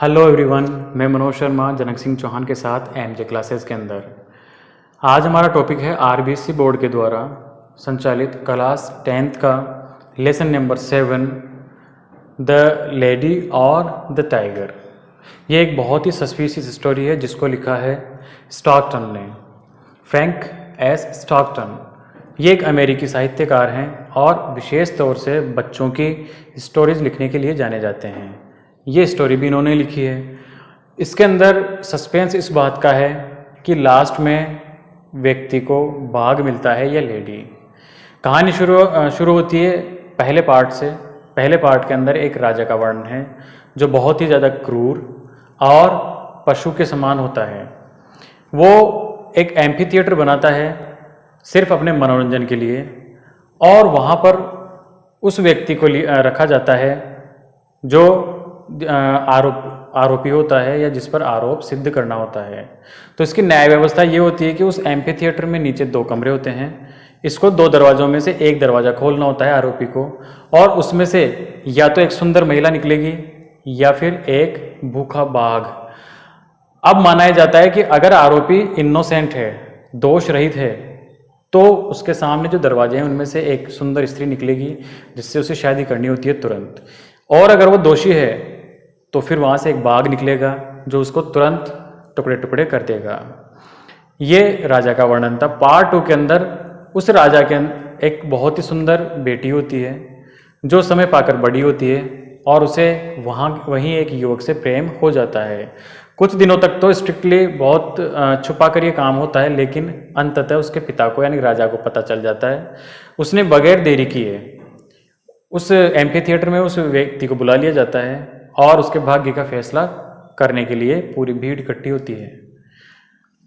Hello everyone, मैं मनोज शर्मा जनक सिंह चौहान के साथ एमजे क्लासेस के अंदर। आज हमारा टॉपिक है आरबीएससी बोर्ड के द्वारा संचालित क्लास 10th का लेसन नंबर 7 द लेडी और द टाइगर। ये एक बहुत ही सस्पिशियस स्टोरी है जिसको लिखा है स्टॉकटन ने, फ्रैंक एस स्टॉकटन। ये एक अमेरिकी साहित्यकार हैं और विशेष तौर से बच्चों की स्टोरीज लिखने के लिए जाने जाते हैं। ये स्टोरी भी इन्होंने लिखी है। इसके अंदर सस्पेंस इस बात का है कि लास्ट में व्यक्ति को बाघ मिलता है या लेडी। कहानी शुरू होती है पहले पार्ट से। पहले पार्ट के अंदर एक राजा का वर्णन है जो बहुत ही ज़्यादा क्रूर और पशु के समान होता है। वो एक एम्फी थिएटर बनाता है सिर्फ अपने मनोरंजन के लिए, और वहाँ पर उस व्यक्ति को रखा जाता है जो आरोपी होता है या जिस पर आरोप सिद्ध करना होता है। तो इसकी न्याय व्यवस्था ये होती है कि उस एम्फी थिएटर में नीचे 2 कमरे होते हैं। इसको 2 दरवाजों में से एक दरवाज़ा खोलना होता है आरोपी को, और उसमें से या तो एक सुंदर महिला निकलेगी या फिर एक भूखा बाघ। अब माना जाता है कि अगर आरोपी इनोसेंट है, दोष रहित है, तो उसके सामने जो दरवाजे हैं उनमें से एक सुंदर स्त्री निकलेगी जिससे उसे शादी करनी होती है तुरंत। और अगर वो दोषी है तो फिर वहाँ से एक बाघ निकलेगा जो उसको तुरंत टुकड़े टुकड़े कर देगा। ये राजा का वर्णन था। पार्ट 2 के अंदर उस राजा के एक बहुत ही सुंदर बेटी होती है जो समय पाकर बड़ी होती है और उसे वहीं एक युवक से प्रेम हो जाता है। कुछ दिनों तक तो स्ट्रिक्टली बहुत छुपा कर ये काम होता है, लेकिन अंततः उसके पिता को यानी राजा को पता चल जाता है। उसने बगैर देरी किए उस एम्फी थिएटर में उस व्यक्ति को बुला लिया जाता है और उसके भाग्य का फैसला करने के लिए पूरी भीड़ इकट्ठी होती है।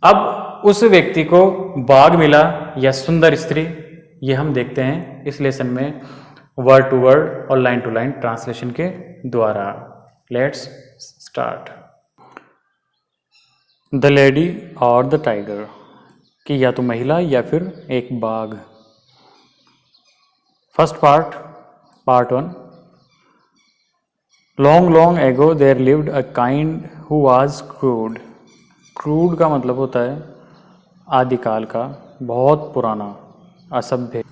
अब उस व्यक्ति को बाघ मिला या सुंदर स्त्री, ये हम देखते हैं इस लेसन में वर्ड टू वर्ड और लाइन टू लाइन ट्रांसलेशन के द्वारा। Let's start. द लेडी और द टाइगर, कि या तो महिला या फिर एक बाघ। First part 1। Long ago there lived a king who was crude. Crude का मतलब होता है आदिकाल का, बहुत पुराना, असभ्य।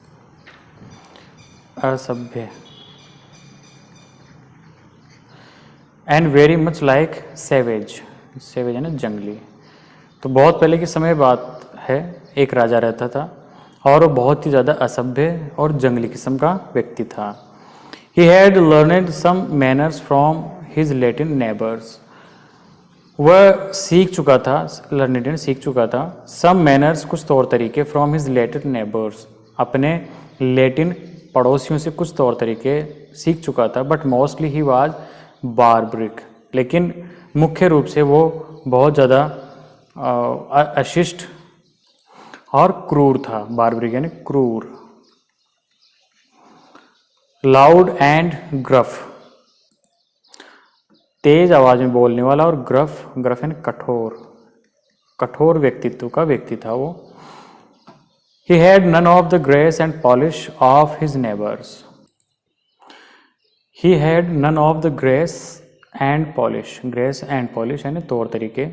And very much like savage है ना, जंगली। तो बहुत पहले के समय बात है, एक राजा रहता था और वो बहुत ही ज़्यादा असभ्य और जंगली किस्म का व्यक्ति था। He had learned some manners from his Latin neighbors. वह सीख चुका था some manners, कुछ तौर तरीके, from his Latin neighbors, अपने लेटिन पड़ोसियों से कुछ तौर तरीके सीख चुका था। But mostly he was barbaric, लेकिन मुख्य रूप से वो बहुत ज़्यादा अशिष्ट और क्रूर था। बार्बरिक यानी क्रूर। लाउड एंड ग्रफ, तेज आवाज में बोलने वाला, और ग्रफ यानी कठोर व्यक्तित्व का व्यक्ति था वो। He had none of the grace and polish of his neighbors. He had none of the grace and polish यानी तौर तरीके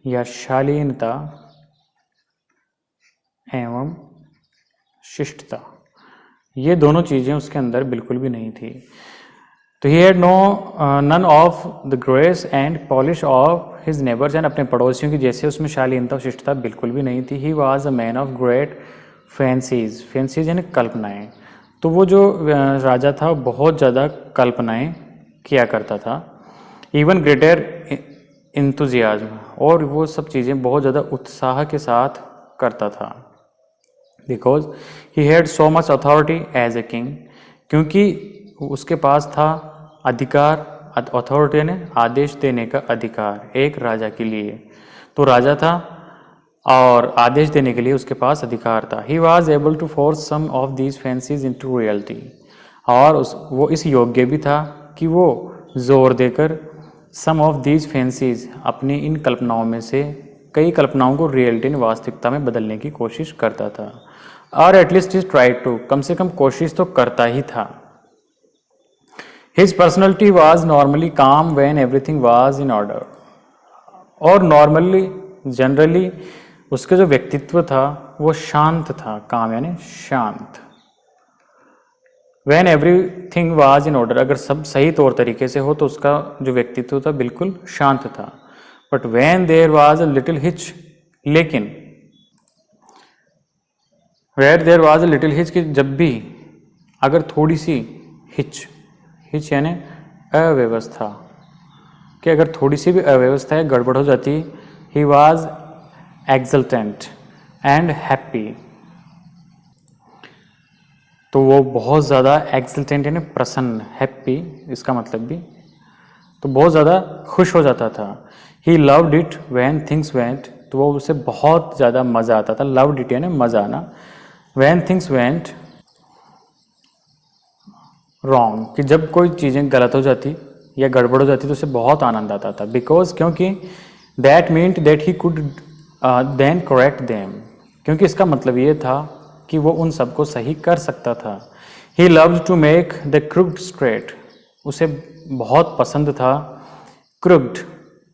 या शालीनता एवं शिष्टता, ये दोनों चीज़ें उसके अंदर बिल्कुल भी नहीं थी। तो he had none of the grace and polish of his neighbours, and अपने पड़ोसियों की जैसे उसमें शालीनता और शिष्टता बिल्कुल भी नहीं थी। He was a man of great fancies यानी कल्पनाएं। तो वो जो राजा था बहुत ज़्यादा कल्पनाएं किया करता था। इवन ग्रेटर इंथुजियाज्म, और वो सब चीज़ें बहुत ज़्यादा उत्साह के साथ करता था। Because he had so much authority as a king, क्योंकि उसके पास था अधिकार, अथॉरिटी यानी आदेश देने का अधिकार एक राजा के लिए। तो राजा था और आदेश देने के लिए उसके पास अधिकार था। He was able to force some of these fancies into reality, और वो इस योग्य भी था कि वो जोर देकर सम ऑफ दीज फैंसीज, अपनी इन कल्पनाओं में से कई कल्पनाओं को रियलिटी वास्तविकता में बदलने की कोशिश करता था। और एटलीस्ट इज ट्राई टू, कम से कम कोशिश तो करता ही था। हिज पर्सनैलिटी वॉज नॉर्मली काम when everything was in order. और नॉर्मली जनरली उसका जो व्यक्तित्व था वो शांत था, काम यानी शांत। When everything was in order, अगर सब सही तौर तरीके से हो तो उसका जो व्यक्तित्व था बिल्कुल शांत था। But when there was a little hitch, लेकिन where there was a little hitch, कि जब भी अगर थोड़ी सी हिच, हिच यानी अव्यवस्था, कि अगर थोड़ी सी भी अव्यवस्था है, गड़बड़ हो जाती, he was exultant and happy, तो वो बहुत ज़्यादा एक्सल्टेंट यानी प्रसन्न, हैप्पी इसका मतलब भी, तो बहुत ज़्यादा खुश हो जाता था। He loved it when things went, तो वो उसे बहुत ज़्यादा मज़ा आता था। लव्ड इट यानी मज़ा आना। व्हेन थिंग्स वेंट रॉन्ग, कि जब कोई चीज़ें गलत हो जाती या गड़बड़ हो जाती तो उसे बहुत आनंद आता था। बिकॉज, क्योंकि that meant that he could then correct them, क्योंकि इसका मतलब ये था कि वो उन सबको सही कर सकता था। He loved to make the crooked straight, उसे बहुत पसंद था क्रुक्ड,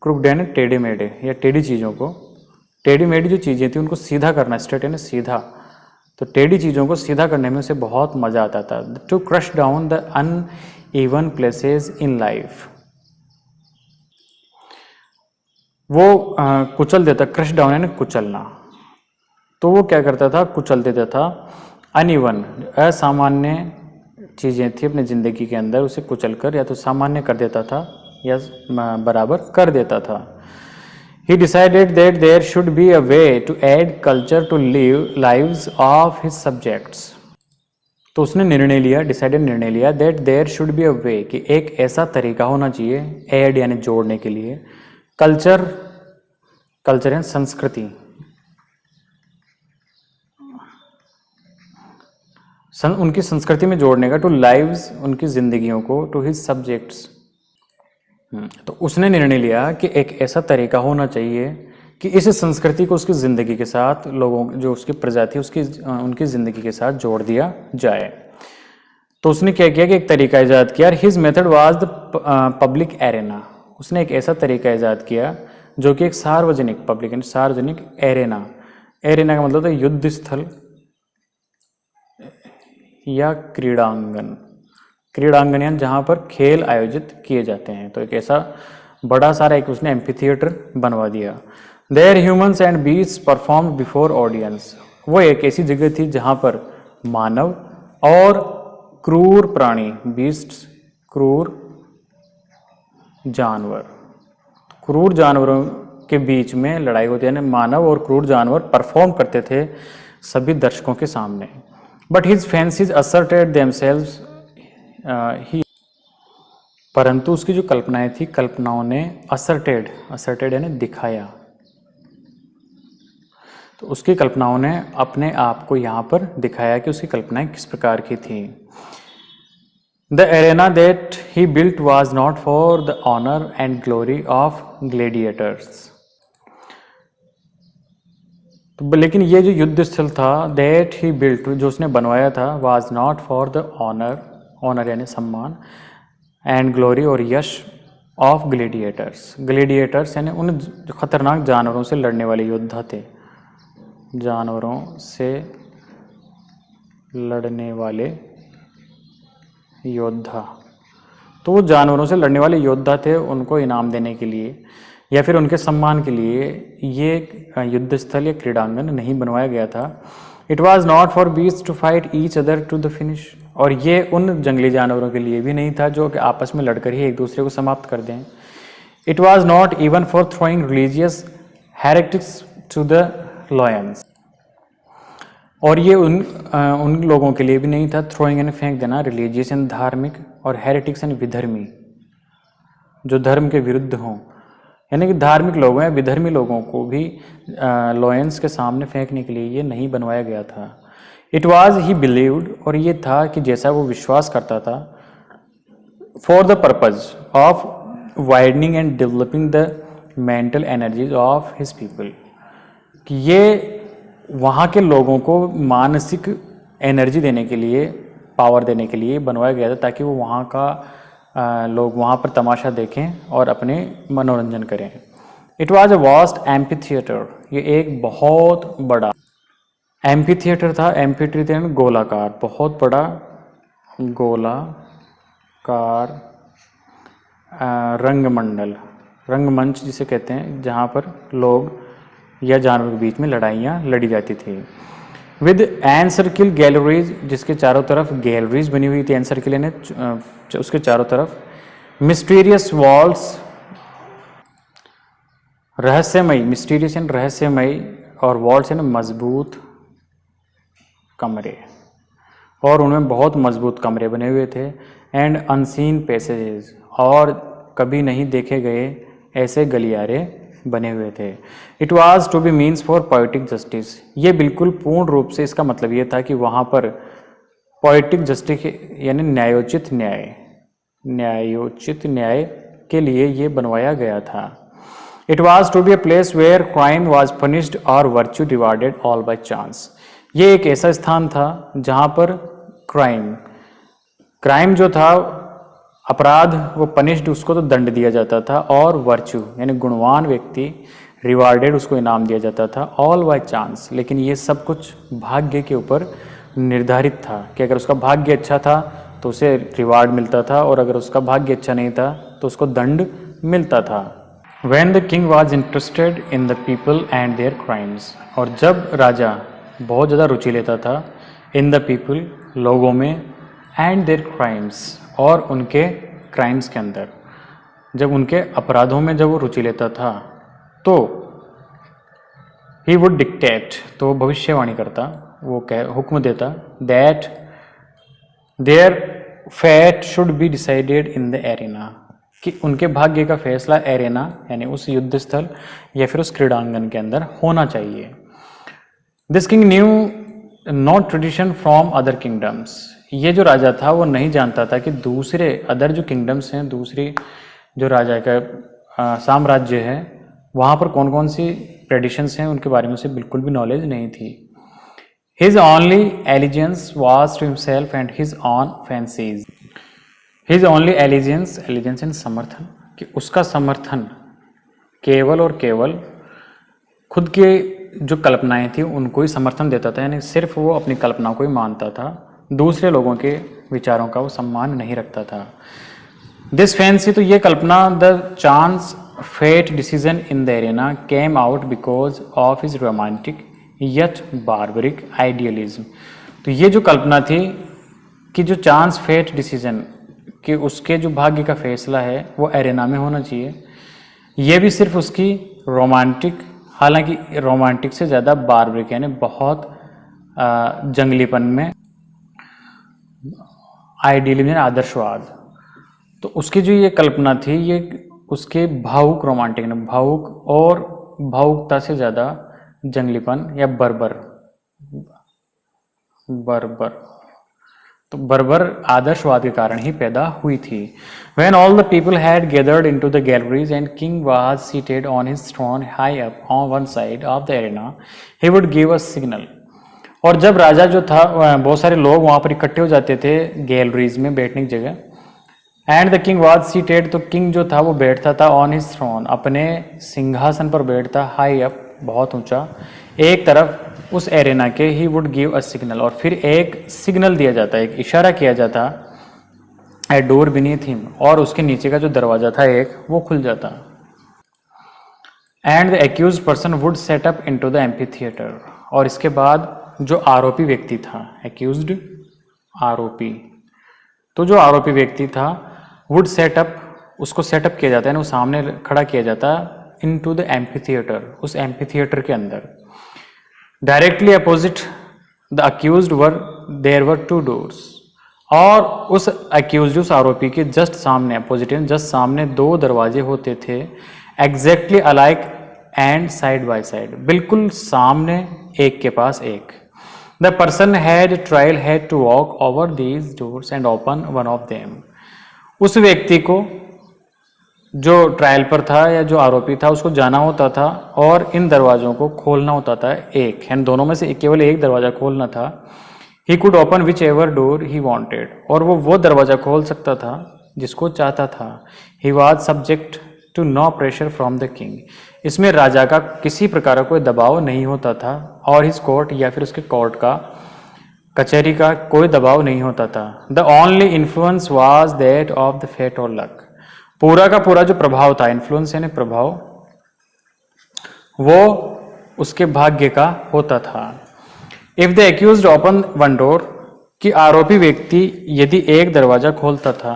क्रुक्ड यानी टेढ़े मेढ़े या टेढ़ी चीज़ों को, टेढ़ी मेढ़ी जो चीज़ें थी उनको सीधा करना, स्ट्रेट यानी सीधा, तो टेढ़ी चीज़ों को सीधा करने में उसे बहुत मज़ा आता था। To crush down the uneven places in life, वो कुचल देता, क्रश डाउन यानी कुचलना, तो वो क्या करता था, कुचल देता था अनइवन, असामान्य चीज़ें थी अपनी ज़िंदगी के अंदर, उसे कुचल कर या तो सामान्य कर देता था या बराबर कर देता था। He decided that there should be a way to add culture to live lives of his subjects. तो उसने निर्णय लिया, डिसाइडेड निर्णय लिया, that there should be a way, कि एक ऐसा तरीका होना चाहिए, ऐड यानी जोड़ने के लिए, कल्चर, कल्चर यानी संस्कृति, उनकी संस्कृति में जोड़ने का, टू लाइव्स उनकी जिंदगियों को, टू हिज सब्जेक्ट्स। तो उसने निर्णय लिया कि एक ऐसा तरीका होना चाहिए कि इस संस्कृति को उसकी ज़िंदगी के साथ, लोगों जो उसकी प्रजाति उसकी उनकी ज़िंदगी के साथ जोड़ दिया जाए। तो उसने क्या किया कि एक तरीका ईजाद किया। His method was the public arena, उसने एक ऐसा तरीका ईजाद किया जो कि एक सार्वजनिक, पब्लिक यानी सार्वजनिक, एरेना, एरेना का मतलब था युद्ध स्थल या क्रीड़ांगन, क्रीड़ांगन यानी जहाँ पर खेल आयोजित किए जाते हैं। तो एक ऐसा बड़ा सारा एक उसने एम्फी थिएटर बनवा दिया। There humans and beasts perform before audience, वो एक ऐसी जगह थी जहाँ पर मानव और क्रूर प्राणी, बीस्ट्स क्रूर जानवर, क्रूर जानवरों के बीच में लड़ाई होती है, यानी मानव और क्रूर जानवर परफॉर्म करते थे सभी दर्शकों के सामने। But his fancies asserted themselves, he, परंतु उसकी जो कल्पनाएं थी, कल्पनाओं ने असर्टेड, असर्टेड यानी दिखाया, तो उसकी कल्पनाओं ने अपने आप को यहाँ पर दिखाया कि उसकी कल्पनाएं किस प्रकार की थी। The arena that he built was not for the honour and glory of gladiators, तो लेकिन ये जो युद्ध स्थल था, दैट ही बिल्ट, जो उसने बनवाया था, was not for the honour, honour यानी सम्मान, एंड ग्लोरी और यश, ऑफ ग्लेडिएटर्स, ग्लेडिएटर्स यानी उन खतरनाक जानवरों से लड़ने वाले योद्धा थे, जानवरों से लड़ने वाले योद्धा, तो वो जानवरों से लड़ने वाले योद्धा थे, उनको इनाम देने के लिए या फिर उनके सम्मान के लिए ये युद्ध स्थल या क्रीड़ांगन नहीं बनवाया गया था। It was not for beast to fight each other to the finish, और ये उन जंगली जानवरों के लिए भी नहीं था जो कि आपस में लड़कर ही एक दूसरे को समाप्त कर दें। It was not even for throwing religious heretics to the lions, और ये उन लोगों के लिए भी नहीं था, थ्रोइंग यानी फेंक देना, रिलीजियस यानी धार्मिक, और हेरेटिक्स यानी विधर्मी, जो धर्म के विरुद्ध हों, यानी कि धार्मिक लोगों या विधर्मी लोगों को भी लॉयंस के सामने फेंकने के लिए ये नहीं बनवाया गया था। इट वॉज ही बिलीव्ड, और ये था कि जैसा वो विश्वास करता था, for the purpose of widening and developing the mental energies of his people, कि ये वहाँ के लोगों को मानसिक एनर्जी देने के लिए, पावर देने के लिए बनवाया गया था, ताकि वो वहाँ का लोग वहाँ पर तमाशा देखें और अपने मनोरंजन करें। It was a vast amphi theatre, ये एक बहुत बड़ा एम्पी थिएटर था। एम्पी थिएटर गोलाकार, बहुत बड़ा गोलाकार रंगमंडल, रंगमंच जिसे कहते हैं, जहाँ पर लोग या जानवरों के बीच में लड़ाइयाँ लड़ी जाती थी। विद एन सर्किल गैलरीज, जिसके चारों तरफ गैलरीज बनी हुई थी। एन सर्किल यानी उसके चारों तरफ मिस्टीरियस वॉल्स, रहस्यमयी, मिस्टीरियस यानी रहस्यमयी, और वॉल्स यानी मजबूत कमरे, और उनमें बहुत मजबूत कमरे बने हुए थे। एंड अनसीन पैसेजेस, और कभी नहीं देखे गए ऐसे गलियारे बने हुए थे। It was to be means for poetic justice, ये बिल्कुल पूर्ण रूप से इसका मतलब ये था कि वहाँ पर पोइटिक जस्टिस यानी न्यायोचित न्याय, न्यायोचित न्याय के लिए ये बनवाया गया था। It was to be a place where crime was punished or virtue divided all by chance, ये एक ऐसा स्थान था जहाँ पर क्राइम जो था, अपराध, वो पनिश्ड, उसको तो दंड दिया जाता था, और वर्च्यू यानी गुणवान व्यक्ति रिवार्डेड, उसको इनाम दिया जाता था, ऑल बाय चांस। लेकिन ये सब कुछ भाग्य के ऊपर निर्धारित था कि अगर उसका भाग्य अच्छा था तो उसे रिवार्ड मिलता था, और अगर उसका भाग्य अच्छा नहीं था तो उसको दंड मिलता था। When the king was interested in the people and their crimes, और जब राजा बहुत ज़्यादा रुचि लेता था इन द पीपल, लोगों में, एंड देयर क्राइम्स, और उनके क्राइम्स के अंदर, जब उनके अपराधों में जब वो रुचि लेता था, तो ही वुड डिक्टेट, तो वो भविष्यवाणी करता, वो हुक्म देता, that their fate should be decided in the arena, कि उनके भाग्य का फैसला एरेना यानी उस युद्ध स्थल या फिर उस क्रीड़ांगन के अंदर होना चाहिए। This king new not tradition from other kingdoms, ये जो राजा था वो नहीं जानता था कि दूसरे अदर जो किंगडम्स हैं, दूसरी जो राजा का साम्राज्य है, वहाँ पर कौन कौन सी ट्रेडिशंस हैं, उनके बारे में उसे बिल्कुल भी नॉलेज नहीं थी। His only allegiance was to himself and his own fancies, his only allegiance, allegiance in समर्थन, कि उसका समर्थन केवल और केवल खुद के जो कल्पनाएं थी उनको ही समर्थन देता था, यानी सिर्फ वो अपनी कल्पना को ही मानता था, दूसरे लोगों के विचारों का वो सम्मान नहीं रखता था। दिस फैंसी, तो ये कल्पना, the chance fate decision in the arena came out because of his romantic yet barbaric idealism, तो ये जो कल्पना थी कि जो चांस फेट डिसीजन, कि उसके जो भाग्य का फैसला है वो एरेना में होना चाहिए, ये भी सिर्फ उसकी रोमांटिक, हालांकि रोमांटिक से ज़्यादा बार्बरिक यानी बहुत जंगलीपन में, आइडियलिज्म यानी आदर्शवाद, तो उसकी जो ये कल्पना थी, ये उसके भावुक, रोमांटिक ने भावुक, और भावुकता से ज़्यादा जंगलीपन या बर्बर, तो बर्बर आदर्शवाद के कारण ही पैदा हुई थी। When all the people had gathered into the galleries and king was seated on his throne high up on one side of the arena, he would give a signal, और जब राजा जो था, बहुत सारे लोग वहाँ पर इकट्ठे हो जाते थे गैलरीज में बैठने की जगह, and the king was seated, तो किंग जो था वो बैठता था ऑन हिज थ्रोन, अपने सिंहासन पर बैठता, हाई अप, बहुत ऊंचा, एक तरफ उस एरेना के, he would give a signal, और फिर एक सिग्नल दिया जाता, एक इशारा किया जाता, ए डोर बीनीथ हिम, और उसके नीचे का जो दरवाजा था एक, वो खुल जाता, and the accused person would set up into the amphi theatre, और इसके बाद जो आरोपी व्यक्ति था, एक्यूज्ड आरोपी, तो जो आरोपी व्यक्ति था वुड सेटअप, उसको सेटअप किया जाता है ना, वो सामने खड़ा किया जाता इनटू द एम्पी थिएटर, उस एम्पी थिएटर के अंदर। Directly opposite the accused were there were two doors, और उस अक्यूज्ड, उस आरोपी के जस्ट सामने, अपोजिट जस्ट सामने, दो दरवाजे होते थे, exactly alike and side by side, बिल्कुल सामने एक के पास एक। The person had trial had to walk over these doors and open one of them, उस व्यक्ति को जो ट्रायल पर था या जो आरोपी था उसको जाना होता था और इन दरवाजों को खोलना होता था, एक है, दोनों में से केवल एक दरवाजा खोलना था। He could open whichever door he wanted, और वो दरवाजा खोल सकता था जिसको चाहता था। He was subject to no pressure from the king. इसमें राजा का किसी प्रकार का कोई दबाव नहीं होता था, और हिज कोर्ट या फिर उसके कोर्ट का, कचहरी का कोई दबाव नहीं होता था। The only influence was that of the fate और लक। पूरा का पूरा जो प्रभाव था, इन्फ्लुएंस यानी प्रभाव, वो उसके भाग्य का होता था। If the accused open one door, कि आरोपी व्यक्ति यदि एक दरवाजा खोलता था,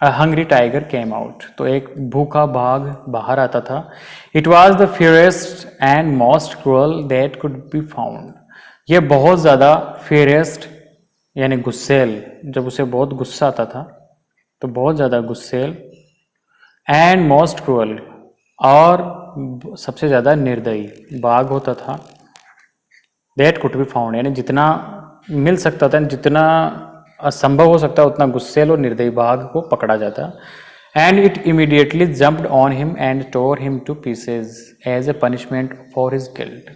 a hungry tiger came out, तो एक भूखा बाघ बाहर आता था। It was the fiercest and most cruel that could be found. ये बहुत ज़्यादा फियरेस्ट यानी गुस्सेल, जब उसे बहुत गुस्सा आता था तो बहुत ज़्यादा गुस्सेल, एंड मोस्ट क्रूअल, और सबसे ज़्यादा निर्दयी बाघ होता था। दैट कुड बी फाउंड यानी जितना मिल सकता था, जितना असंभव हो सकता उतना गुस्सेल और निर्दयी बाघ को पकड़ा जाता। And it immediately jumped on him and tore him to pieces as a punishment for his guilt.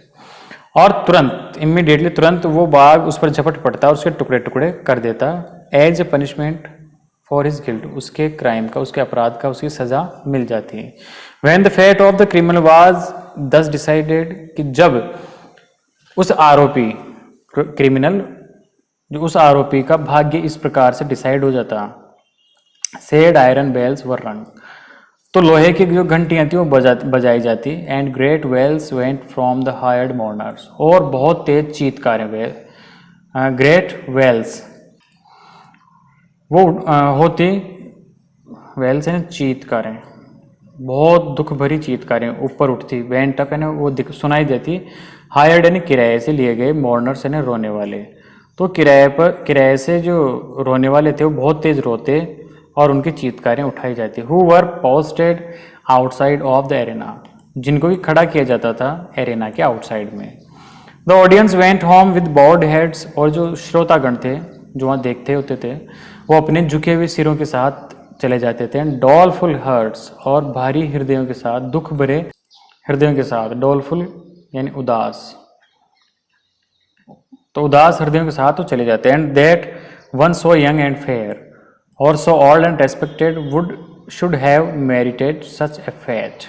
और तुरंत, इमीडिएटली तुरंत वो बाघ उस पर झपट पड़ता और उसके टुकड़े टुकड़े कर देता, as a punishment for his guilt, उसके क्राइम का, उसके अपराध का उसकी सजा मिल जाती है। When the fate of the criminal was thus decided, कि जब उस आरोपी क्रिमिनल, जो उस आरोपी का भाग्य इस प्रकार से डिसाइड हो जाता, सेड आयरन बेल्स वर रंग, तो लोहे की जो घंटियां थी वो बजाई जाती। And great wails went from the hired mourners, और बहुत तेज चीतकारें, ग्रेट वेल्स वो होती, वेल्स यानी चीतकारें, बहुत दुख भरी चीतकारें ऊपर उठती। वेंट अप यानी वो सुनाई देती। हायर्ड यानी किराए से लिए गए, मोर्नर्स यानी रोने वाले, तो किराए से जो रोने वाले थे वो बहुत तेज रोते और उनकी चीतकारें उठाई जाती। Who were posted outside of the arena, जिनको भी खड़ा किया जाता था एरेना के आउटसाइड में। The audience went home with bowed heads, और जो श्रोतागण थे जो वहाँ देखते होते थे वो अपने झुके हुए सिरों के साथ चले जाते थे। डॉलफुल हर्ट्स, और भारी हृदयों के साथ, दुख भरे हृदयों के साथ, डॉलफुल यानी उदास, तो उदास हृदयों के साथ वो चले जाते हैं। And that one so young and fair or so old and respected would should have merited such a fate.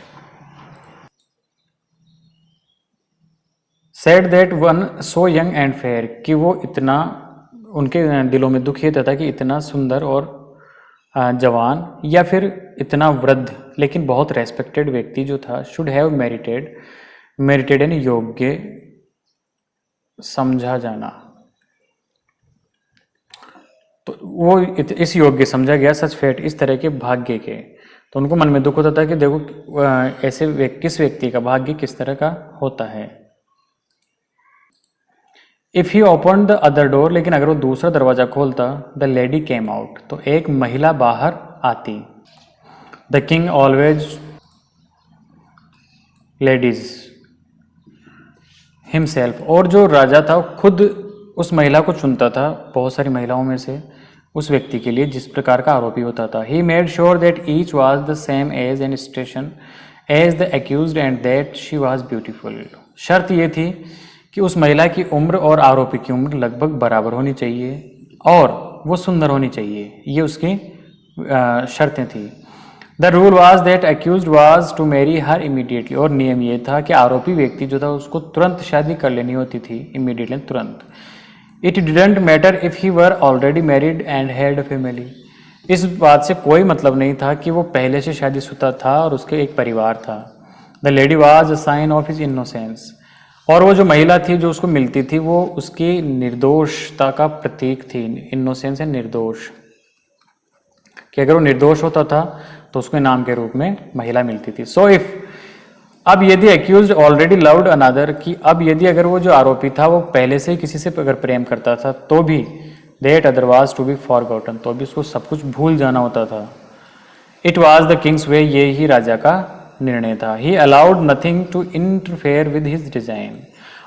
Said that one so young and fair, कि वो इतना, उनके दिलों में दुख ये था कि इतना सुंदर और जवान या फिर इतना वृद्ध लेकिन बहुत रेस्पेक्टेड व्यक्ति जो था, शुड हैव मेरिटेड, मेरिटेड यानी योग्य समझा जाना, तो वो इस योग्य समझा गया, सच फेट, इस तरह के भाग्य के। तो उनको मन में दुख होता था कि देखो ऐसे किस व्यक्ति का भाग्य किस तरह का होता है। If he open the other door, लेकिन अगर वो दूसरा दरवाजा खोलता, द लेडी केम आउट, तो एक महिला बाहर आती। The king always ladies himself, और जो राजा था खुद उस महिला को चुनता था बहुत सारी महिलाओं में से उस व्यक्ति के लिए जिस प्रकार का आरोपी होता था। He made sure that each was the same age and station as the accused and that she was beautiful. शर्त ये थी कि उस महिला की उम्र और आरोपी की उम्र लगभग बराबर होनी चाहिए और वो सुंदर होनी चाहिए, ये उसकी शर्तें थी। The rule was that accused was to marry her immediately, और नियम ये था कि आरोपी व्यक्ति जो था उसको तुरंत शादी कर लेनी होती थी, इमीडिएटली, तुरंत। It didn't matter if he were already married and had a family, इस बात से कोई मतलब नहीं था कि वो पहले से शादीशुदा था और उसके एक परिवार था। The lady was a sign of his innocence, और वो जो महिला थी जो उसको मिलती थी वो उसकी निर्दोषता का प्रतीक थी। इनोसेंस है निर्दोष, कि अगर वो निर्दोष होता था तो उसको इनाम के रूप में महिला मिलती थी। सो इफ, अब यदि एक्यूज्ड ऑलरेडी लव्ड अनदर, कि अब यदि अगर वो जो आरोपी था वो पहले से ही किसी से अगर प्रेम करता था तो भी, that other was to be forgotten, तो भी उसको सब कुछ भूल जाना होता था। It was the king's way, ये ही राजा का निर्णय था। He allowed nothing to interfere with his design,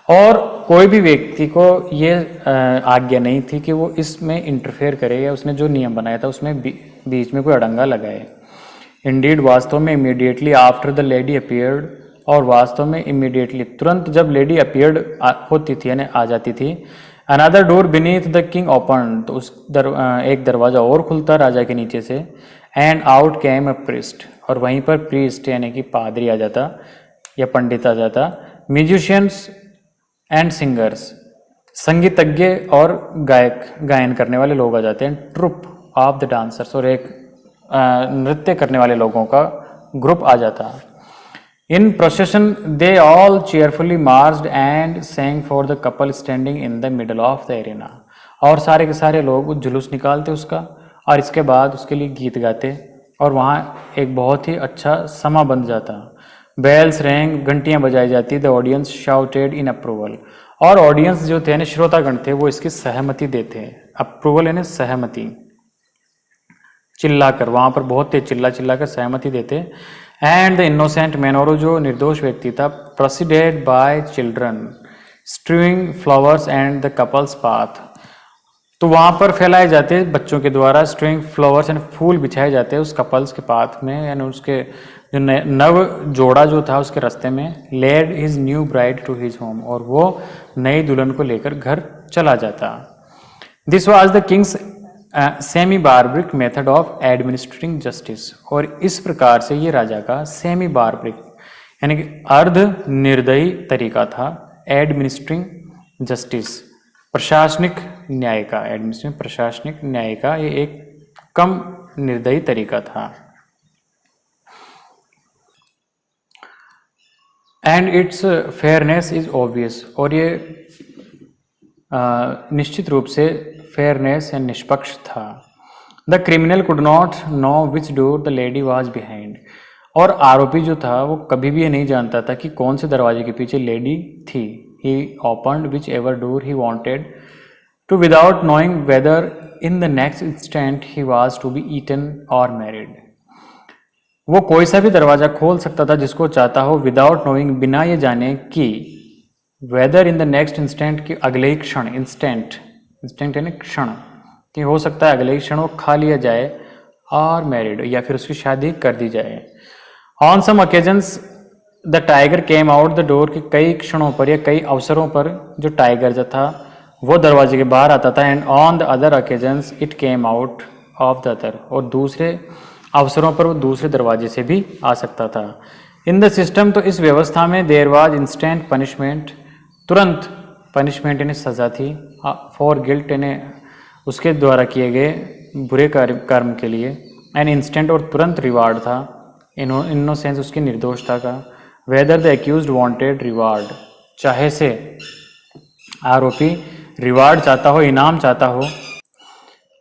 और कोई भी व्यक्ति को ये आज्ञा नहीं थी कि वो इसमें इंटरफेयर करे या उसने जो नियम बनाया था उसमें बीच में कोई अड़ंगा लगाए। इंडीड, वास्तव में, immediately after the lady appeared, और वास्तव में इमीडिएटली तुरंत जब लेडी अपीयर्ड होती थी यानी आ जाती थी, another door beneath the king open, तो एक दरवाजा और खुलता राजा के नीचे से। And out came a priest, और वहीं पर प्रीस्ट यानी कि पादरी आ जाता या पंडित आ जाता। म्यूजिशियंस एंड सिंगर्स, संगीतज्ञ और गायन करने वाले लोग आ जाते हैं। ट्रुप ऑफ द डांसर्स, और एक नृत्य करने वाले लोगों का ग्रुप आ जाता। In procession they all cheerfully marched and sang for the couple standing in the middle of the arena, और सारे के सारे लोग जुलूस निकालते उसका, और इसके बाद उसके लिए गीत गाते, और वहाँ एक बहुत ही अच्छा समा बन जाता। बेल्स रैंग, घंटियाँ बजाई जाती। The audience shouted in approval, और ऑडियंस जो थे यानी श्रोतागण थे वो इसकी सहमति देते हैं। अप्रूवल यानी सहमति, चिल्लाकर, वहाँ पर बहुत तेज चिल्ला कर सहमति देते। एंड द इनोसेंट मैन, और जो निर्दोष व्यक्ति था, preceded by children strewing flowers and the couple's path, तो वहाँ पर फैलाए जाते बच्चों के द्वारा स्ट्रिंग फ्लावर्स यानी फूल बिछाए जाते हैं उस कपल्स के पाथ में, यानी उसके जो नव जोड़ा जो था उसके रास्ते में। Led his new bride to his home, और वो नई दुल्हन को लेकर घर चला जाता। This was the king's semi barbaric method of administrating justice, और इस प्रकार से ये राजा का सेमी बार्बरिक यानी कि अर्ध निर्दयी तरीका था एडमिनिस्ट्रिंग जस्टिस, प्रशासनिक न्याय का। एडमिनिस्ट्रेटिव प्रशासनिक न्याय का ये एक कम निर्दयी तरीका था। And it's fairness is obvious, और ये निश्चित रूप से फेयरनेस या निष्पक्ष था। The criminal could not know which door the lady was behind, और आरोपी जो था वो कभी भी ये नहीं जानता था कि कौन से दरवाजे के पीछे लेडी थी। He opened whichever door he wanted to without knowing whether in the next instant he was to be eaten or married. वो कोई सा भी दरवाजा खोल सकता था जिसको चाहता हो, विदाउट नोइंग, बिना ये जाने कि whether in the next instant, कि अगले ही क्षण, इंस्टेंट यानी क्षण, कि हो सकता है अगले ही क्षण वो खा लिया जाए, और मैरिड, या फिर उसकी शादी कर दी जाए। On some occasions the tiger came out the door, कि कई क्षणों पर या कई अवसरों पर जो टाइगर जो था वो दरवाजे के बाहर आता था। And on the other occasions it came out of the other, और दूसरे अवसरों पर वो दूसरे दरवाजे से भी आ सकता था। इन द सिस्टम, तो इस व्यवस्था में देयर वाज इंस्टेंट पनिशमेंट, तुरंत पनिशमेंट यानी सज़ा थी। फॉर गिल्ट यानी उसके द्वारा किए गए बुरे कर्म के लिए। एंड इंस्टेंट, और तुरंत रिवार्ड था। इनोसेंस उसकी निर्दोषता का। Whether the accused wanted reward, चाहे से आरोपी रिवार्ड चाहता हो, इनाम चाहता हो,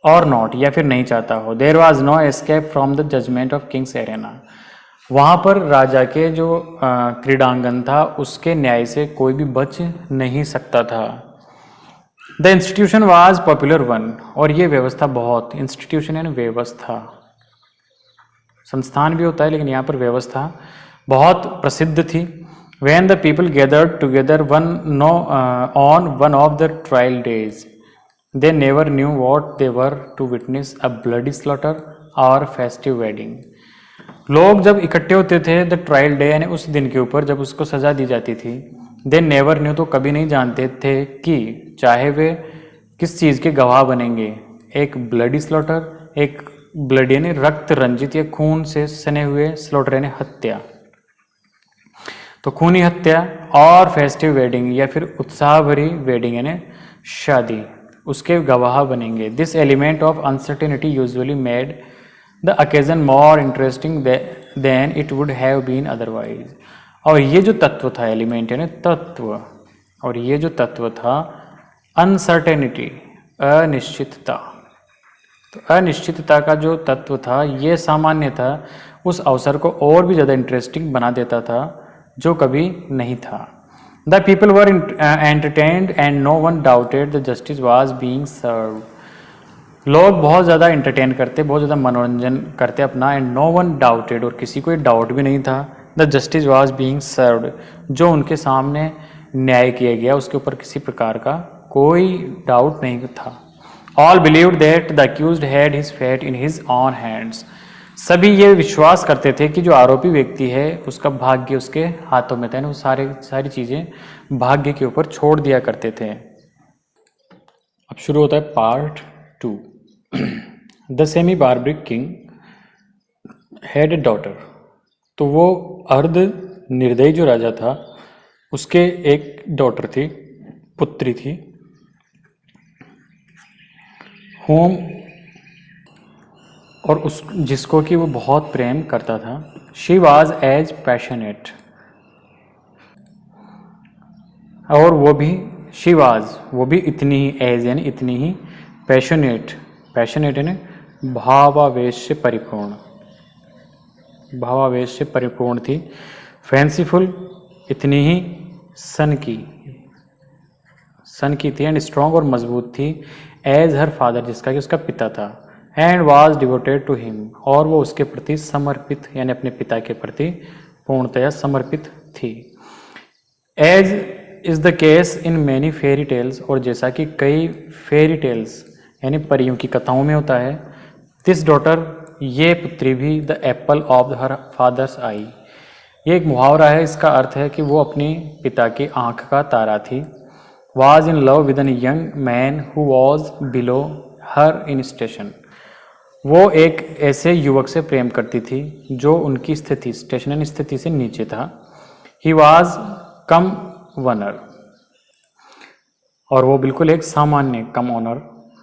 और नॉट, या फिर नहीं चाहता हो। There was no escape from the judgment of king's arena, वहाँ पर राजा के जो क्रीडांगन था उसके न्याय से कोई भी बच नहीं सकता था। The institution was popular one, और ये व्यवस्था बहुत, इंस्टीट्यूशन यानी व्यवस्था, संस्थान भी होता है लेकिन यहाँ पर व्यवस्था बहुत प्रसिद्ध थी। When the people gathered together on one of the trial days, they never knew what they were to witness, a bloody slaughter or festive wedding. लोग जब इकट्ठे होते थे द ट्रायल डे यानी उस दिन के ऊपर जब उसको सजा दी जाती थी, दे नेवर न्यू, तो कभी नहीं जानते थे कि चाहे वे किस चीज़ के गवाह बनेंगे। एक ब्लडी स्लॉटर, एक ब्लड यानी रक्त रंजित या खून से सने हुए, स्लॉटर यानी हत्या, तो खूनी हत्या, और फेस्टिव वेडिंग या फिर उत्साह भरी वेडिंग यानी शादी, उसके गवाह बनेंगे। This element of uncertainty usually made the occasion more interesting than it would have been otherwise. और ये जो तत्व था, एलिमेंट यानी तत्व, और ये जो तत्व था अनसर्टेनिटी, अनिश्चितता, तो अनिश्चितता का जो तत्व था ये सामान्य था, उस अवसर को और भी ज़्यादा इंटरेस्टिंग बना देता था जो कभी नहीं था। The people were entertained and no one doubted the justice was being serve. लोग बहुत ज़्यादा एंटरटेन करते, बहुत ज़्यादा मनोरंजन करते अपना, एंड नो वन डाउटेड, और किसी को डाउट भी नहीं था, the justice was being served, जो उनके सामने न्याय किया गया उसके ऊपर किसी प्रकार का कोई डाउट नहीं था। All believed that the accused had his fate in his own hands. सभी ये विश्वास करते थे कि जो आरोपी व्यक्ति है उसका भाग्य उसके हाथों में था, वो सारी चीज़ें भाग्य के ऊपर छोड़ दिया करते थे। अब शुरू होता है part 2। The semi barbaric king had a daughter. तो वो अर्ध निर्दयी जो राजा था उसके एक डॉटर थी, पुत्री थी, होम, और उस जिसको कि वो बहुत प्रेम करता था। शी वॉज एज पैशनेट, और वो भी शी वॉज, वो भी इतनी ही, एज यानी इतनी ही, पैशनेट, पैशनेट यानी भावावेश से परिपूर्ण, भावावेश से परिपूर्ण थी। फैंसीफुल, इतनी ही सन की थी। एंड स्ट्रॉन्ग, और मजबूत थी। एज हर फादर, जिसका कि उसका पिता था। And was devoted to him, और वो उसके प्रति समर्पित, यानी अपने पिता के प्रति पूर्णतया समर्पित थी। As is the case in many fairy tales, और जैसा कि कई फेरी टेल्स यानी परियों की कथाओं में होता है, दिस डॉटर, ये पुत्री भी, the apple of her father's eye. ये एक मुहावरा है, इसका अर्थ है कि वो अपने पिता की आंख का तारा थी। Was in love with an young man who was below her in station, वो एक ऐसे युवक से प्रेम करती थी जो उनकी स्थिति, स्टेशन यानी स्थिति से नीचे था। ही वॉज कम वनर, और वो बिल्कुल एक सामान्य, कम ऑनर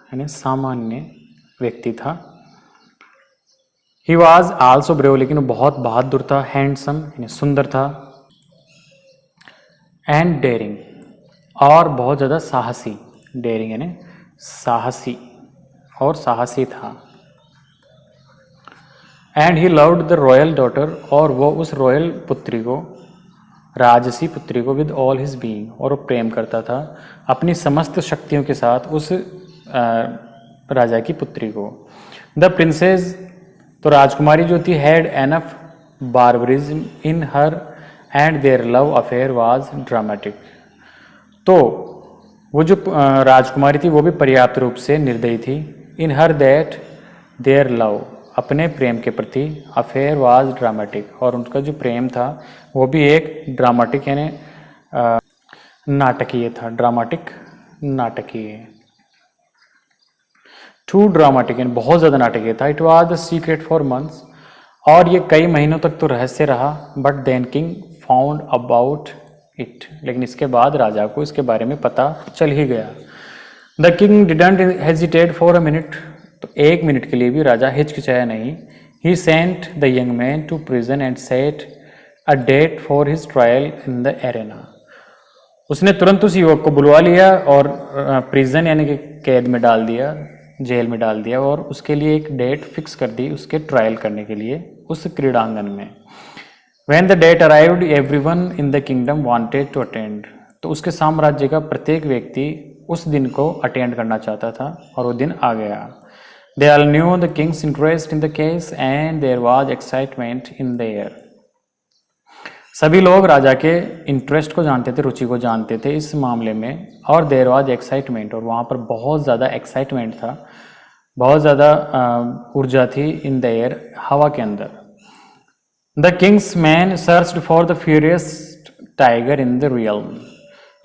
यानी सामान्य व्यक्ति था। ही वॉज आल्सो ब्रेव, लेकिन वो बहुत बहादुर था। हैंडसम यानी सुंदर था। एंड डेयरिंग, और बहुत ज़्यादा साहसी, डेयरिंग यानी साहसी, और साहसी था। And he loved the royal daughter, और वो उस रॉयल पुत्री को, राजसी पुत्री को, विद ऑल हिज बीइंग, और वो प्रेम करता था अपनी समस्त शक्तियों के साथ उस राजा की पुत्री को। द प्रिंसेस, तो राजकुमारी जो थी, had enough barbarism in her, and their love affair was dramatic. तो वो जो राजकुमारी थी वो भी पर्याप्त रूप से निर्दयी थी। इन हर दैट देयर लव, अपने प्रेम के प्रति, अफेयर वाज ड्रामेटिक, और उनका जो प्रेम था वो भी एक ड्रामेटिक यानी नाटकीय था। ड्रामेटिक, नाटकीय, टू ड्रामेटिक यानी बहुत ज़्यादा नाटकीय था। It was the secret for months, और ये कई महीनों तक तो रहस्य रहा। But then king found about it, लेकिन इसके बाद राजा को इसके बारे में पता चल ही गया। The king didn't hesitate for a minute, तो एक मिनट के लिए भी राजा हिचकिचाया नहीं। He sent the young man to prison and set a date for his trial in the arena, उसने तुरंत उस युवक को बुलवा लिया और प्रिजन यानी कि कैद में डाल दिया, जेल में डाल दिया, और उसके लिए एक डेट फिक्स कर दी उसके ट्रायल करने के लिए उस क्रीड़ांगन में। When the date arrived, everyone in the kingdom wanted to attend, तो उसके साम्राज्य का प्रत्येक व्यक्ति उस दिन को अटेंड करना चाहता था, और वो दिन आ गया। They all knew the king's interest in the case and there was excitement in the air. सभी लोग राजा के इंटरेस्ट को जानते थे, रुचि को जानते थे इस मामले में, और देयर वाज एक्साइटमेंट, और वहाँ पर बहुत ज़्यादा एक्साइटमेंट था, बहुत ज़्यादा ऊर्जा थी। इन द एयर, हवा के अंदर। The king's men searched for the furiest tiger in the realm,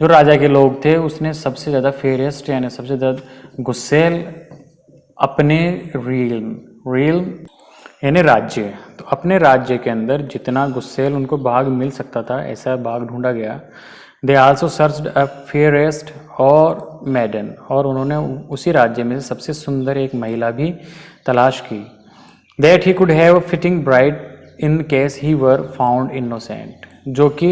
जो राजा के लोग थे उसने सबसे ज़्यादा फ्यूरियस्ट यानी सबसे ज़्यादा गुस्सेल अपने रियल्म यानी राज्य, तो अपने राज्य के अंदर जितना गुस्सेल उनको भाग मिल सकता था ऐसा भाग ढूंढा गया। They also searched a fairest और मैडन, और उन्होंने उसी राज्य में से सबसे सुंदर एक महिला भी तलाश की। That he could have fitting bride in case he were found innocent, जो कि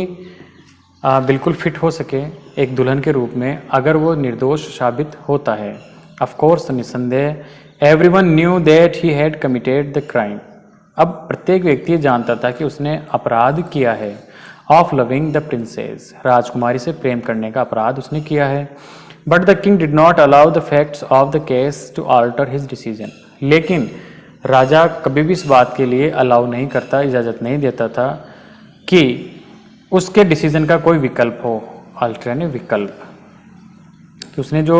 बिल्कुल फिट हो सके एक दुल्हन के रूप में अगर वो निर्दोष साबित होता है। ऑफ कोर्स, निसंदेह, everyone knew that he had committed the crime, अब प्रत्येक व्यक्ति जानता था कि उसने अपराध किया है। ऑफ लविंग द प्रिंसेस, राजकुमारी से प्रेम करने का अपराध उसने किया है। But the king did not allow the facts of the case to alter his decision, लेकिन राजा कभी भी इस बात के लिए अलाउ नहीं करता, इजाज़त नहीं देता था कि उसके डिसीजन का कोई विकल्प हो। अल्टर यानी विकल्प, कि उसने जो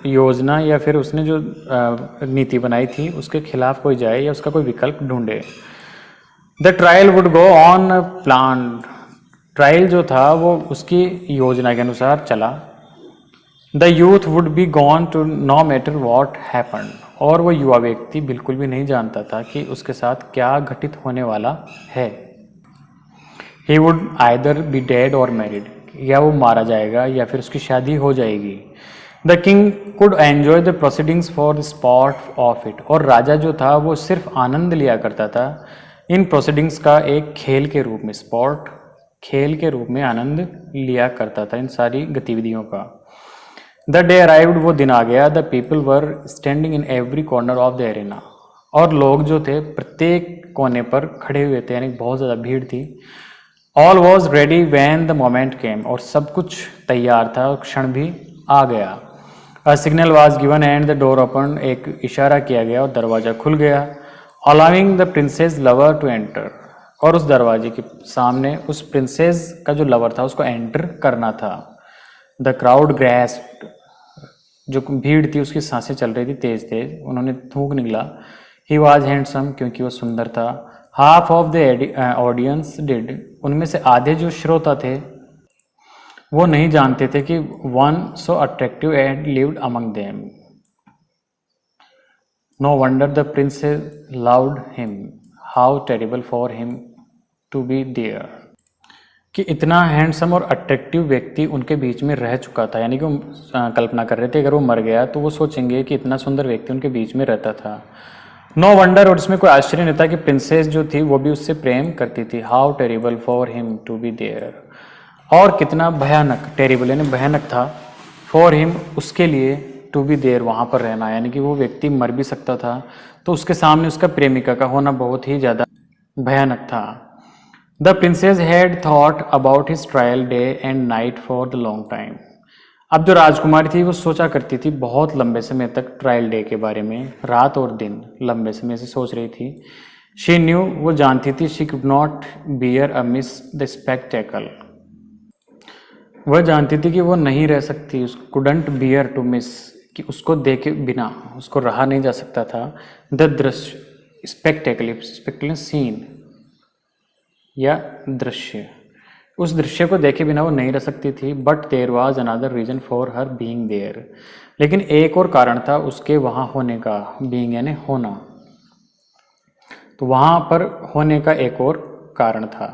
योजना या फिर उसने जो नीति बनाई थी उसके खिलाफ कोई जाए या उसका कोई विकल्प ढूंढे। The trial would go on plan, trial जो था वो उसकी योजना के अनुसार चला। The youth would be gone to no matter what happen, और वो युवा व्यक्ति बिल्कुल भी नहीं जानता था कि उसके साथ क्या घटित होने वाला है। He would either B dead और मैरिड, या वो मारा जाएगा या फिर उसकी शादी हो जाएगी। The king could enjoy the proceedings for the spot of it, और राजा जो था वो सिर्फ आनंद लिया करता था इन प्रोसीडिंग्स का, एक खेल के रूप में, स्पॉट खेल के रूप में आनंद लिया करता था इन सारी गतिविधियों का। द डे अराइव्ड, वो दिन आ गया। The people were standing in every corner of the arena, और लोग जो थे प्रत्येक कोने पर खड़े हुए थे, यानी बहुत ज़्यादा भीड़ थी। All was ready when the moment came, और सब कुछ तैयार था और क्षण भी आ गया। A signal was given and the door open, एक इशारा किया गया और दरवाज़ा खुल गया। Allowing the princess lover to enter, और उस दरवाजे के सामने उस प्रिंसेस का जो लवर था उसको एंटर करना था। द क्राउड ग्रेस्प्ड, जो भीड़ थी उसकी सांसें चल रही थी तेज तेज, उन्होंने थूक निकला। ही वॉज हैंडसम, क्योंकि वो सुंदर था। Half of the audience did, उनमें से आधे जो श्रोता थे वो नहीं जानते थे कि one so attractive and lived among them. No wonder the princess loved him, how terrible for him to be there, कि इतना हैंडसम और अट्रैक्टिव व्यक्ति उनके बीच में रह चुका था। यानी कि वो कल्पना कर रहे थे अगर वो मर गया तो वो सोचेंगे कि इतना सुंदर व्यक्ति उनके बीच में रहता था। नो वंडर, और इसमें कोई आश्चर्य नहीं था कि प्रिंसेस जो थी वो भी उससे प्रेम करती थी। How terrible for him to be there, और कितना भयानक, टेरिबल यानी भयानक था, फॉर हिम उसके लिए, टू बी देयर वहाँ पर रहना, यानी कि वो व्यक्ति मर भी सकता था तो उसके सामने उसका प्रेमिका का होना बहुत ही ज़्यादा भयानक था। The princess had thought about his trial day and night for the long time, अब जो राजकुमारी थी वो सोचा करती थी बहुत लंबे समय तक ट्रायल डे के बारे में, रात और दिन लंबे समय से सोच रही थी। शी न्यू, वो जानती थी, she could not bear a miss the spectacle, वह जानती थी कि वो नहीं रह सकती, कुडंट बियर टू मिस, कि उसको देखे बिना उसको रहा नहीं जा सकता था। द दृश्य, स्पेक्टेकल सीन या दृश्य, उस दृश्य को देखे बिना वो नहीं रह सकती थी। But there was another reason for her being there, लेकिन एक और कारण था उसके वहाँ होने का, बीइंग यानी होना, तो वहाँ पर होने का एक और कारण था।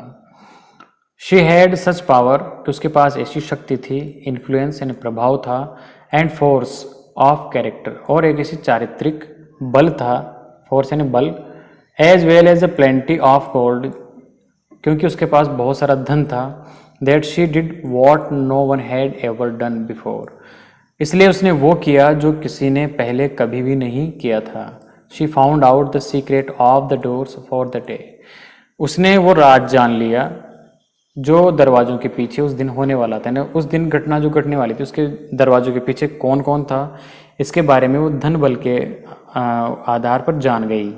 शी हैड सच पावर, तो उसके पास ऐसी शक्ति थी, इन्फ्लुएंस यानी प्रभाव था, एंड फोर्स ऑफ कैरेक्टर, और एक ऐसी चारित्रिक बल था, फोर्स यानी बल, as well as a plenty of gold, क्योंकि उसके पास बहुत सारा धन था। That she did what no one had ever done before, इसलिए उसने वो किया जो किसी ने पहले कभी भी नहीं किया था। She found out the secret of the doors for the day, उसने वो राज जान लिया जो दरवाजों के पीछे उस दिन होने वाला था, ना उस दिन घटना जो घटने वाली थी उसके दरवाजों के पीछे कौन कौन था, इसके बारे में वो धन बल के आधार पर जान गई।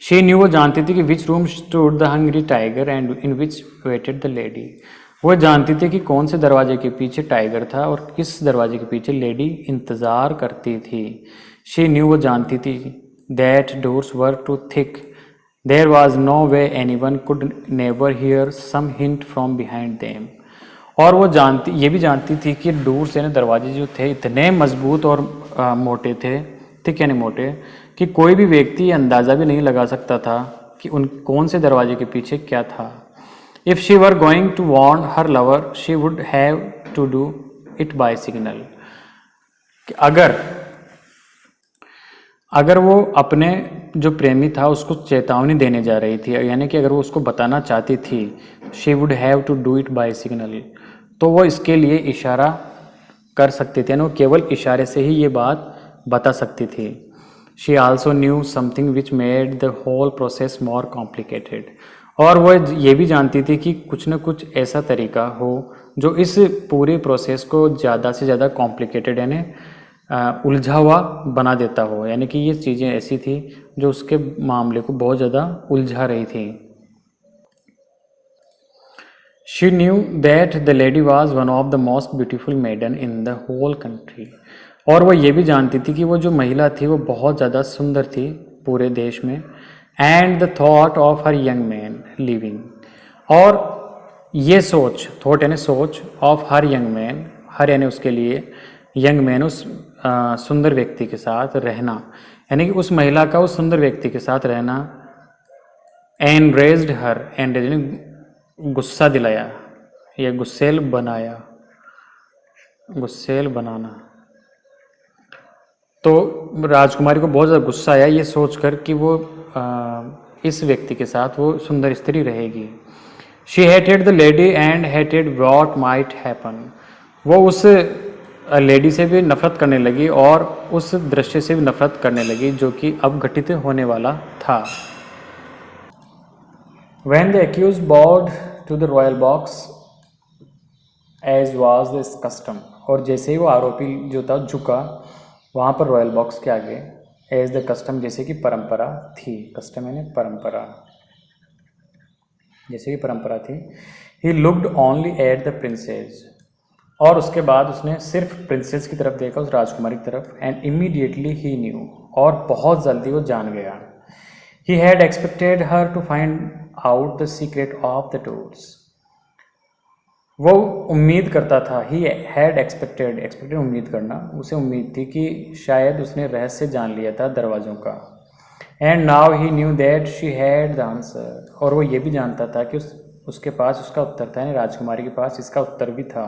शी न्यू, वो जानती थी कि which room stood the hungry tiger and in which waited the lady, वो जानती थी कि कौन से दरवाजे के पीछे टाइगर था और किस दरवाजे के पीछे लेडी इंतज़ार करती थी। शी न्यू, वो जानती थी, that doors were too thick, there was no way anyone could never hear some hint from behind them, और वो ये भी जानती थी कि डोर्स यानी दरवाजे जो थे इतने मजबूत और मोटे थे, थिक यानी मोटे, कि कोई भी व्यक्ति अंदाज़ा भी नहीं लगा सकता था कि उन कौन से दरवाजे के पीछे क्या था। If she were going to warn her lover she would have to do it by signal, अगर वो अपने जो प्रेमी था उसको चेतावनी देने जा रही थी, यानी कि अगर वो उसको बताना चाहती थी, she would have to do it by signal, तो वो इसके लिए इशारा कर सकती थी, यानी वो केवल इशारे से ही ये बात बता सकती थी। She also knew something which made the whole process more complicated, और वो ये भी जानती थी कि कुछ न कुछ ऐसा तरीका हो जो इस पूरे प्रोसेस को ज़्यादा से ज़्यादा कॉम्प्लिकेटेड यानी उलझा हुआ बना देता हो, यानी कि ये चीज़ें ऐसी थी जो उसके मामले को बहुत ज़्यादा उलझा रही थी। She knew that the lady was one of the most beautiful maiden in the whole country, और वो ये भी जानती थी कि वो जो महिला थी वो बहुत ज़्यादा सुंदर थी पूरे देश में। And the thought of her young man living, और ये सोच, थॉट यानी सोच, ऑफ हर यंग मैन, हर यानी उसके लिए, यंग मैन उस सुंदर व्यक्ति के साथ रहना, यानी कि उस महिला का उस सुंदर व्यक्ति के साथ रहना। एनरेज्ड हर, एनरेज यानी गुस्सा दिलाया या गुस्सेल बनाया, गुस्सेल बनाना। तो राजकुमारी को बहुत ज़्यादा गुस्सा आया ये सोचकर कि वो इस व्यक्ति के साथ वो सुंदर स्त्री रहेगी। She hated the lady and hated what might happen. वो उस लेडी से भी नफरत करने लगी और उस दृश्य से भी नफरत करने लगी जो कि अब घटित होने वाला था। When the accused bowed to the royal box as was this custom, और जैसे ही वो आरोपी जो था झुका वहाँ पर रॉयल बॉक्स के आगे, एज द कस्टम जैसे कि परंपरा थी, कस्टम यानी परंपरा, जैसे कि परंपरा थी। He looked only at the princess, और उसके बाद उसने सिर्फ प्रिंसेस की तरफ देखा, उस राजकुमारी की तरफ। एंड इमीडिएटली ही न्यू, और बहुत जल्दी वो जान गया। He had expected her to find out the secret of the doors. वो उम्मीद करता था, ही हैड एक्सपेक्टेड, एक्सपेक्टेड उम्मीद करना, उसे उम्मीद थी कि शायद उसने रहस्य जान लिया था दरवाज़ों का। And now he knew that she had the answer, और वो ये भी जानता था कि उसके पास उसका उत्तर था, यानी राजकुमारी के पास इसका उत्तर भी था।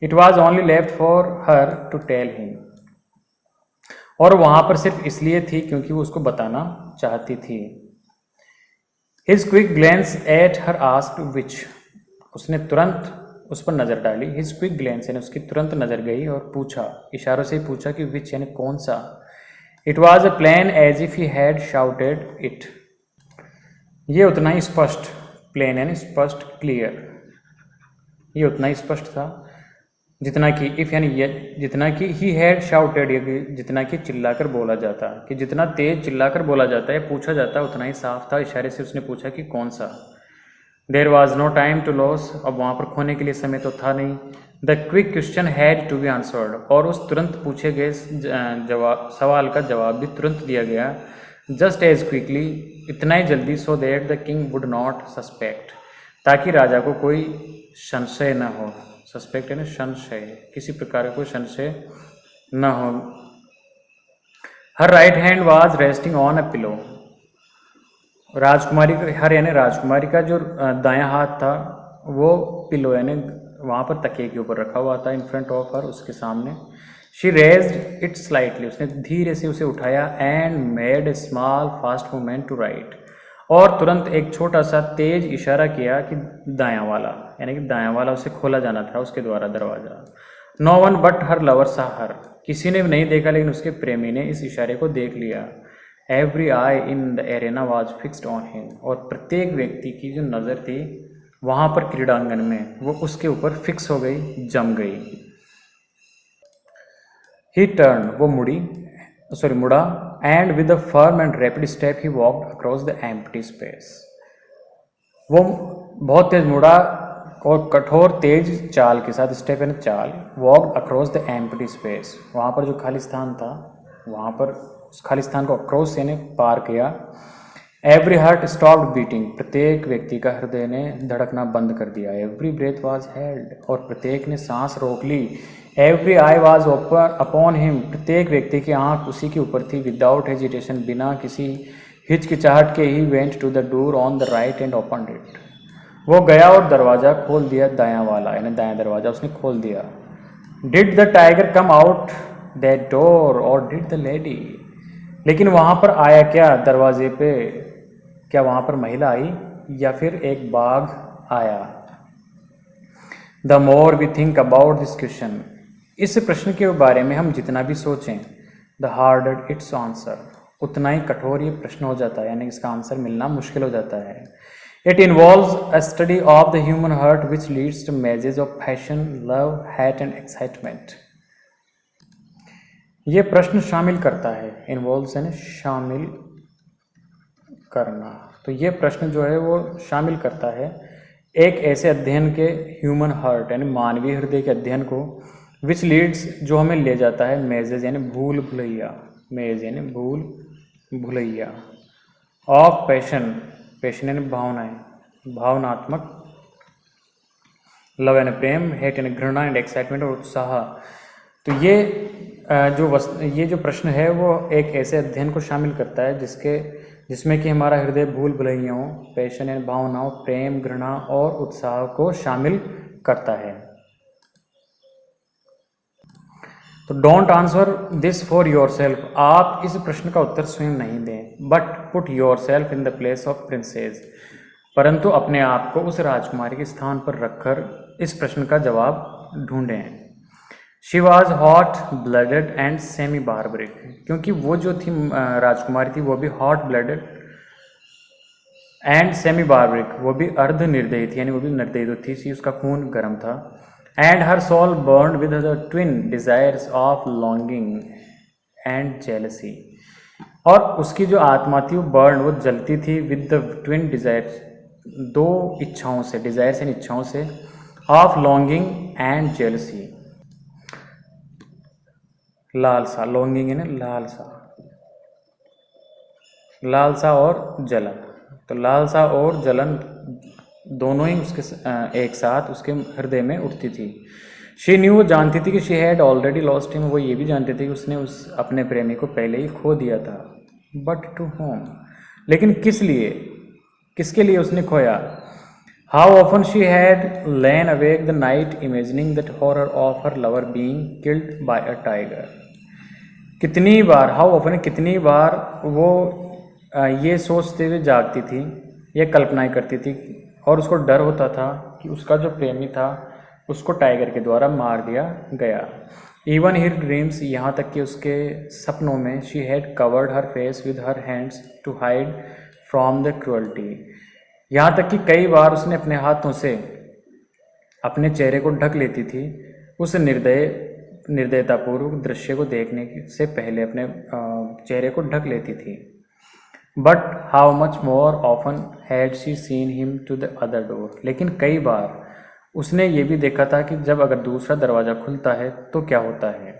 It was only left for her to tell him, और वहाँ पर सिर्फ इसलिए थी क्योंकि वो उसको बताना चाहती थी। His quick glance at her asked which, उसने तुरंत उस पर नज़र डाली। हिज क्विक ग्लेंस यानी उसकी तुरंत नज़र गई और पूछा, इशारों से ही पूछा कि विच यानी कौन सा। It was a plain as if he had shouted it, ये उतना ही स्पष्ट, प्लेन यानी स्पष्ट, क्लियर, ये उतना ही स्पष्ट था जितना कि, इफ यानी ये, जितना कि ही हैड शाउटेड, जितना कि चिल्लाकर बोला जाता, कि जितना तेज चिल्लाकर बोला जाता है, पूछा जाता उतना ही साफ था। इशारे से उसने पूछा कि कौन सा। There was no time to lose, अब वहाँ पर खोने के लिए समय तो था नहीं। The quick question had to be answered, और उस तुरंत पूछे गए सवाल का जवाब भी तुरंत दिया गया। जस्ट एज क्विकली, इतना ही जल्दी, so that the king would not suspect, ताकि राजा को कोई संशय न हो। सस्पेक्ट यानी संशय, किसी प्रकार का कोई संशय न हो। Her right hand was resting on a pillow, राजकुमारी का, हर यानी राजकुमारी का जो दायां हाथ था वो पिलो यानी वहाँ पर तकिए के ऊपर रखा हुआ था, इन फ्रंट ऑफ हर, उसके सामने। शी रेज्ड इट स्लाइटली, उसने धीरे से उसे उठाया। And made a small fast movement to right, और तुरंत एक छोटा सा तेज इशारा किया कि दायां वाला, यानी कि दायां वाला उसे खोला जाना था उसके द्वारा दरवाज़ा। No one but her lover saw her, किसी ने भी नहीं देखा लेकिन उसके प्रेमी ने इस इशारे को देख लिया। Every I in the arena was fixed on him, और प्रत्येक व्यक्ति की जो नज़र थी वहाँ पर क्रीड़ांगन में, वो उसके ऊपर फिक्स हो गई, जम गई। ही टर्न, वो मुड़ा। And with a firm and rapid step he walked across the empty space, वो बहुत तेज मुड़ा और कठोर तेज चाल के साथ, स्टेप एंड चाल, walked across the empty space, वहाँ पर जो खाली स्थान था वहाँ पर उस खाली स्थान को अक्रॉस यानी पार किया। एवरी हार्ट स्टॉप्ड बीटिंग, प्रत्येक व्यक्ति का हृदय ने धड़कना बंद कर दिया। एवरी ब्रेथ वाज हेल्ड, और प्रत्येक ने सांस रोक ली। Every eye was open upon him, प्रत्येक व्यक्ति की आंख उसी के ऊपर थी। विदाउट हेजिटेशन, बिना किसी हिचकिचाहट के, he went to the door on the right and opened it, वो गया और दरवाज़ा खोल दिया, दायां वाला यानी दायां दरवाज़ा उसने खोल दिया। Did the tiger come out that door और डिड द लेडी, लेकिन वहाँ पर आया क्या दरवाजे पे, क्या वहाँ पर महिला आई या फिर एक बाघ आया। The more we think about this question, इस प्रश्न के बारे में हम जितना भी सोचें, द हार्डर इट्स आंसर, उतना ही कठोर ये प्रश्न हो जाता है, यानी इसका आंसर मिलना मुश्किल हो जाता है। It involves a study of the human heart which leads to mazes of passion, love, hate and excitement. ये प्रश्न शामिल करता है, इन्वॉल्व्स यानी शामिल करना, तो ये प्रश्न जो है वो शामिल करता है एक ऐसे अध्ययन के, ह्यूमन हार्ट यानी मानवीय हृदय के अध्ययन को, विच लीड्स जो हमें ले जाता है, मेजेज यानी भूल भुलैया, मेज यानी भूल भुलैया, ऑफ पैशन, पैशन यानी भावनाएं, भावनात्मक, लव यानी प्रेम, हेट यानी घृणा, एंड एक्साइटमेंट और उत्साह। तो ये ये जो प्रश्न है वो एक ऐसे अध्ययन को शामिल करता है जिसमें कि हमारा हृदय भूल भुलैयाओं, पैशन यानी भावनाओं, प्रेम, घृणा और उत्साह को शामिल करता है। तो don't answer this for your self, आप इस प्रश्न का उत्तर स्वयं नहीं दें, but put your self in the place of princess, परंतु अपने आप को उस राजकुमारी के स्थान पर रखकर इस प्रश्न का जवाब ढूंढें। She was hot blooded and semi barbaric, क्योंकि वो जो थी राजकुमारी थी वो भी hot blooded and semi barbaric, वो भी अर्ध निर्दयी थी, यानी वो भी निर्दयी थी, सी उसका खून गर्म था। And her soul burn with the twin desires of longing and jealousy, और उसकी जो आत्मा थी वो बर्न, वो जलती थी विद द ट्विन डिजायर्स, दो इच्छाओं से, डिजायर्स यानी इच्छाओं से, ऑफ लॉन्गिंग एंड जेलसी, लालसा, लॉन्गिंग यानी लालसा, लालसा और जलन। तो लालसा और जलन दोनों ही उसके एक साथ उसके हृदय में उठती थी। शी न्यू, वो जानती थी कि she had already lost him, वो ये भी जानती थी कि उसने उस अपने प्रेमी को पहले ही खो दिया था। बट टू होम, लेकिन किस लिए, किसके लिए उसने खोया। How often she had lane awake the night imagining that horror of her lover being killed by a tiger, कितनी बार, हाउ ऑफन कितनी बार वो ये सोचते हुए जागती थी, ये कल्पनाएं करती थी, और उसको डर होता था कि उसका जो प्रेमी था उसको टाइगर के द्वारा मार दिया गया। इवन हिर ड्रीम्स, यहाँ तक कि उसके सपनों में, she had covered her face with her hands to hide from the cruelty, यहाँ तक कि कई बार उसने अपने हाथों से अपने चेहरे को ढक लेती थी उस निर्दयतापूर्वक दृश्य को देखने से पहले अपने चेहरे को ढक लेती थी। But how much more often had she seen him to the other door, लेकिन कई बार उसने ये भी देखा था कि जब अगर दूसरा दरवाज़ा खुलता है तो क्या होता है।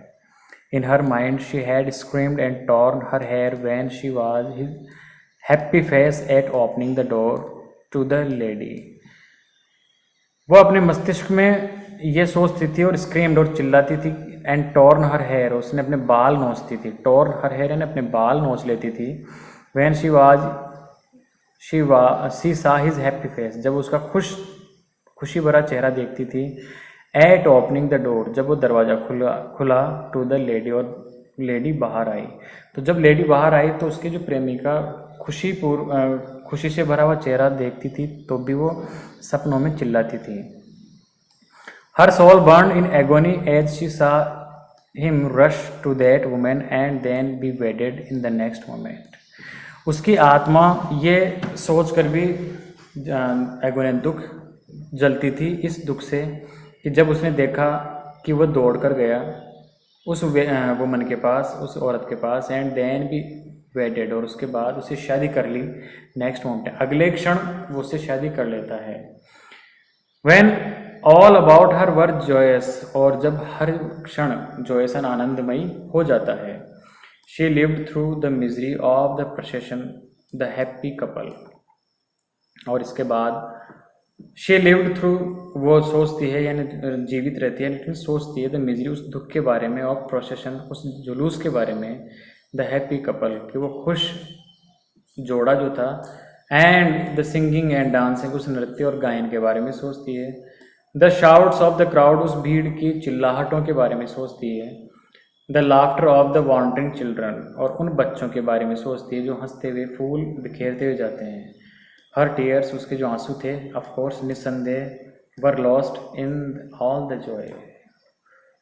In her mind she had screamed and torn her hair when she was his happy face at opening the door to the lady, वो अपने मस्तिष्क में ये सोचती थी और स्क्रीम्ड और चिल्लाती थी, एंड टॉर्न हर हेयर, उसने अपने बाल नोचती थी, टॉर्न हर हेयर यानी अपने बाल नोच लेती थी। व्हेन शी सा हिज हैप्पी फेस, जब उसका खुशी भरा चेहरा देखती थी। एट ओपनिंग द डोर, जब वो दरवाज़ा खुला टू द लेडी, और लेडी बाहर आई, तो जब लेडी बाहर आई तो उसके जो प्रेमी का खुशी से भरा हुआ चेहरा देखती थी तो भी वो सपनों में चिल्लाती थी। Her soul burn in agony as she saw him rush to that women and then be wedded in the next moment, उसकी आत्मा ये सोच कर भी एगोनी दुख जलती थी इस दुख से कि जब उसने देखा कि वह दौड़ कर गया उस वुमन के पास, उस औरत के पास, एंड देन बी वेडेड, और उसके बाद उसे शादी कर ली नेक्स्ट मोमेंट, अगले क्षण वो उससे शादी कर लेता है। When all about her were joys, और जब हर क्षण जॉयसन आनंदमयी हो जाता है। She lived through the misery of the procession the happy couple, और इसके बाद शी लिव्ड थ्रू, वो सोचती है यानी जीवित रहती है लेकिन सोचती है द मिजरी, उस दुख के बारे में, ऑफ प्रोसेशन, उस जुलूस के बारे में, द हैप्पी कपल, कि वो खुश जोड़ा जो था, and the singing and dancing, उस नृत्य और गायन के बारे में सोचती है। The shouts of the crowd, उस भीड़ की चिल्लाहटों के बारे में सोचती है। The laughter of the wondering children, और उन बच्चों के बारे में सोचती है जो हंसते हुए फूल बिखेरते हुए जाते हैं। हर टीयर्स, उसके जो आंसू थे, ऑफ कोर्स निस्संदेह, वर lost in all the Joy,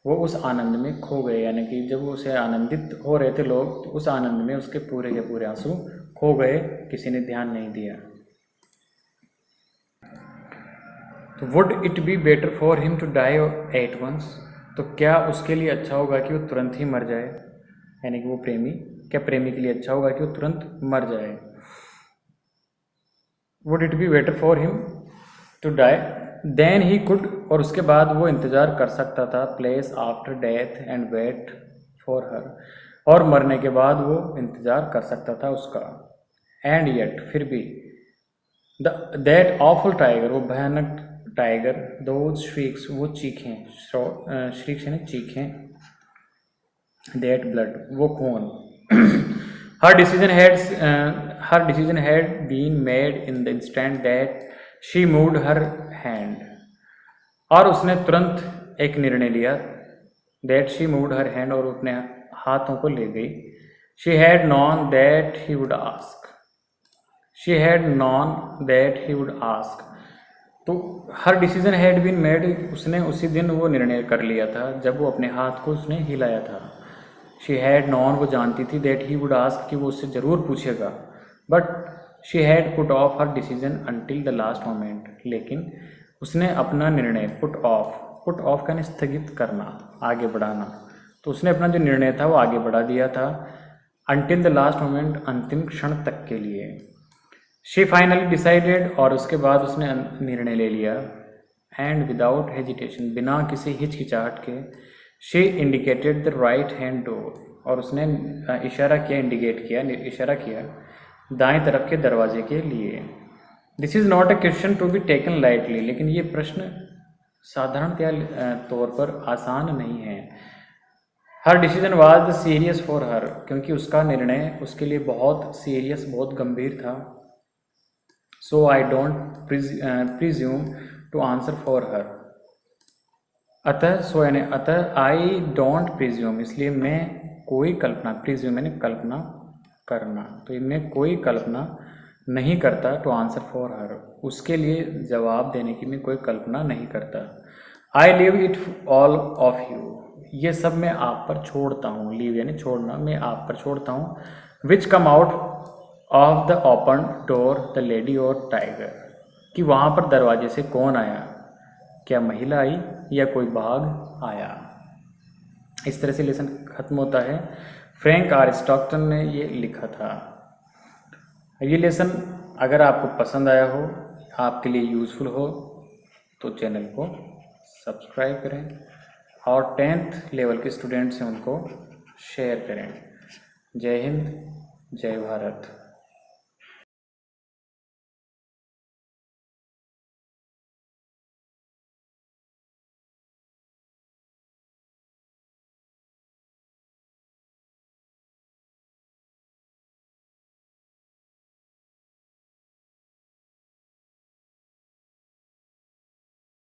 वो उस आनंद में खो गए, यानी कि जब उसे आनंदित हो रहे थे लोग तो उस आनंद में उसके पूरे के पूरे आंसू खो गए, किसी ने ध्यान नहीं दिया। तो would it be better for him to die at once, तो क्या उसके लिए अच्छा होगा कि वो तुरंत ही मर जाए, यानी कि वो प्रेमी, क्या प्रेमी के लिए अच्छा होगा कि वो तुरंत मर जाए। Would it be better for him to die then he could, और उसके बाद वो इंतज़ार कर सकता था, place after death and wait for her, और मरने के बाद वो इंतज़ार कर सकता था उसका। एंड येट, फिर भी, दैट ऑफुल टाइगर, वो भयानक टाइगर दोज श्रीक्स, वो चीखें, श्रीक्स यानी चीखें, दैट ब्लड, वो खून, her decision had been made in the instant that she moved her hand, और उसने तुरंत एक निर्णय लिया, that she moved her hand, और अपने हाथों को ले गई, she had known that he would ask, she had known that he would ask, तो her decision had been made, उसने उसी दिन वो निर्णय कर लिया था जब वो अपने हाथ को उसने हिलाया था, शी हैड नॉन, वो जानती थी, दैट ही वुड आस्क, कि वो उससे ज़रूर पूछेगा, but she had put of her decision until the last moment, लेकिन उसने अपना निर्णय पुट ऑफ का स्थगित करना, आगे बढ़ाना, तो उसने अपना जो निर्णय था वो आगे बढ़ा दिया था, अनटिल द लास्ट मोमेंट, अंतिम क्षण तक के लिए, शी फाइनली डिसाइडेड, और उसके बाद उसने निर्णय ले लिया, एंड विदाउट हेजिटेशन, बिना किसी हिचकिचाहट के, she indicated the right hand door, और उसने इशारा किया, इशारा किया दाएं तरफ के दरवाजे के लिए, this is not a question to be taken lightly, लेकिन ये प्रश्न साधारण तौर पर आसान नहीं है, her decision was the serious for her, क्योंकि उसका निर्णय उसके लिए बहुत सीरियस, बहुत गंभीर था, so I don't presume to answer for her, अतः आई डोंट प्रिज्यूम, इसलिए मैं कोई कल्पना, प्रिज्यूम मैंने कल्पना करना, तो मैं कोई कल्पना नहीं करता, टू आंसर फॉर हर, उसके लिए जवाब देने की मैं कोई कल्पना नहीं करता, I leave it all of you, ये सब मैं आप पर छोड़ता हूँ, लीव यानी छोड़ना, मैं आप पर छोड़ता हूँ, which come out of the open door the lady or tiger, कि वहाँ पर दरवाजे से कौन आया, क्या महिला आई या कोई बाघ आया। इस तरह से लेसन खत्म होता है। फ्रैंक आर स्टॉकटन ने ये लिखा था। ये लेसन अगर आपको पसंद आया हो, आपके लिए यूज़फुल हो, तो चैनल को सब्सक्राइब करें और 10th लेवल के स्टूडेंट्स हैं उनको शेयर करें। जय हिंद, जय भारत।